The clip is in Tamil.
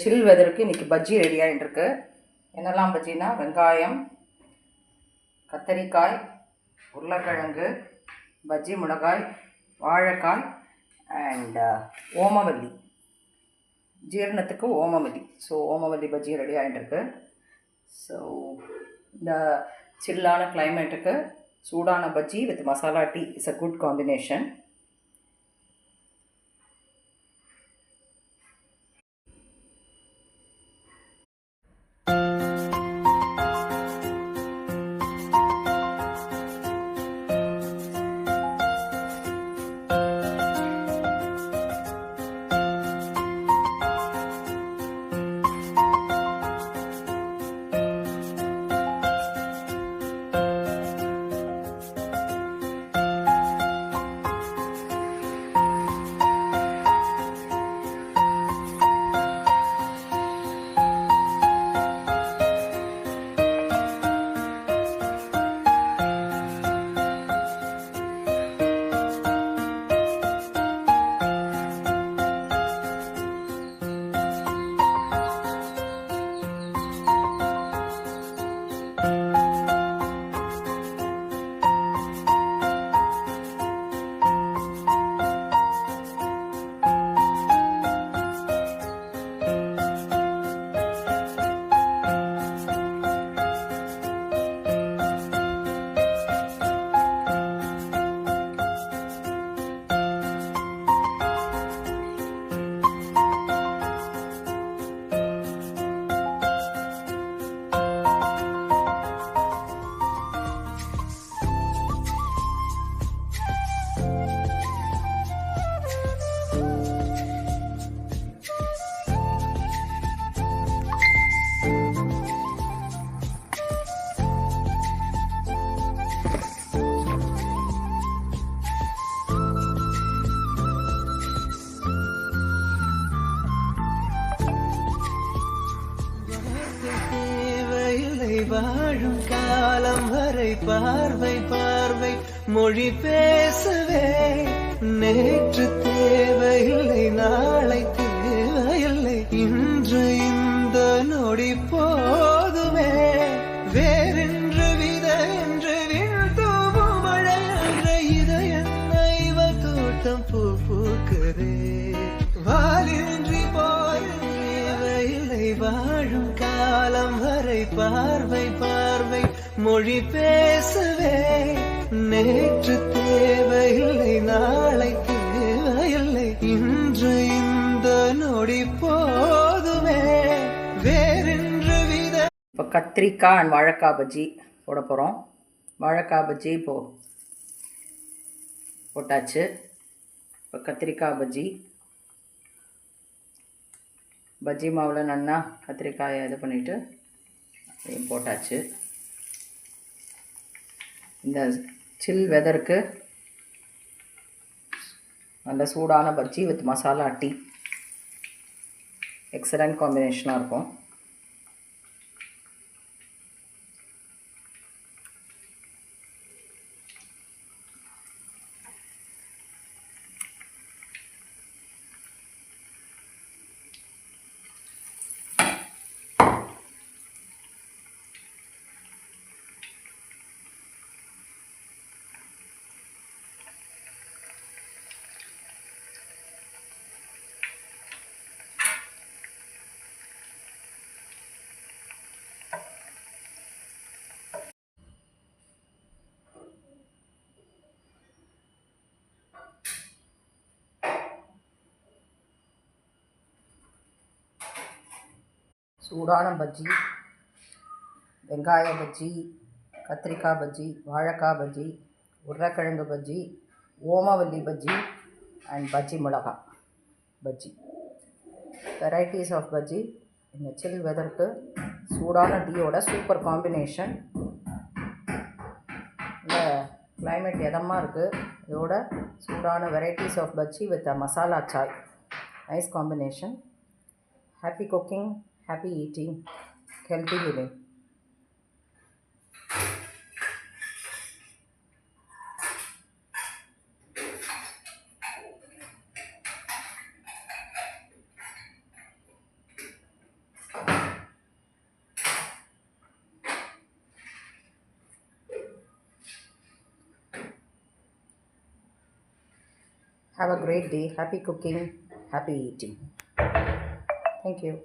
சில் வெதருக்கு இன்றைக்கி பஜ்ஜி ரெடி ஆகிட்டுருக்கு. என்னெல்லாம் பஜ்ஜின்னா வெங்காயம், கத்தரிக்காய், உருளைக்கிழங்கு, பஜ்ஜி மிளகாய், வாழைக்காய் அண்ட் ஓமவல்லி, ஜீரணத்துக்கு ஓமவல்லி. ஸோ ஓமவல்லி பஜ்ஜி ரெடி ஆகிட்டுருக்கு. ஸோ இந்த சில்லான கிளைமேட்டுக்கு சூடான bajji with masala tea is a good combination. வாழும் காலம் வரை பார்வை பார்வை மொழி பேசவே நேற்று தேவையில்லை, நாளை தேவையில்லை, இன்று இந்த நொடி போதுமே. வேறென்று வித என்று விண்தூவும் மழை என்ற இதயம் நைவ தோட்டம் பூ பூக்கிறே. வாலின்றி போல தேவையில்லை, வாழும் காலம் வரை பார்வை பார்வை மொழி பேசவே நேற்று தேவையில்லை, நாளை தேவையில்லை, இன்று இந்த நொடி போதுமே. வேறென்று வித. இப்போ கத்திரிக்காய் அண்ட் வாழைக்காய் பஜ்ஜி போட போகிறோம். வாழைக்காய் பஜ்ஜி போட்டாச்சு. இப்போ கத்திரிக்காய் பஜ்ஜி மாவில் நல்லா கத்திரிக்காயை இது பண்ணிவிட்டு போட்டாச்சு. இந்த சில் வெதருக்கு நல்ல சூடான bajji with masala tea excellent காம்பினேஷனாக இருக்கும். சூடான பஜ்ஜி, வெங்காய பஜ்ஜி, கத்திரிக்காய் பஜ்ஜி, வாழைக்காய் பஜ்ஜி, உருளைக்கிழங்கு பஜ்ஜி, ஓமவல்லி பஜ்ஜி அண்ட் பஜ்ஜி மிளகாய் பஜ்ஜி. வெரைட்டிஸ் ஆஃப் பஜ்ஜி இந்த சில் வெதருக்கு சூடான டீயோட சூப்பர் காம்பினேஷன். இந்த கிளைமேட் எதமாக இருக்குது, இதோட சூடான varieties of bajji with masala chai, nice combination. Happy cooking, happy eating, healthy living. Have a great day. Happy cooking, happy eating. Thank you.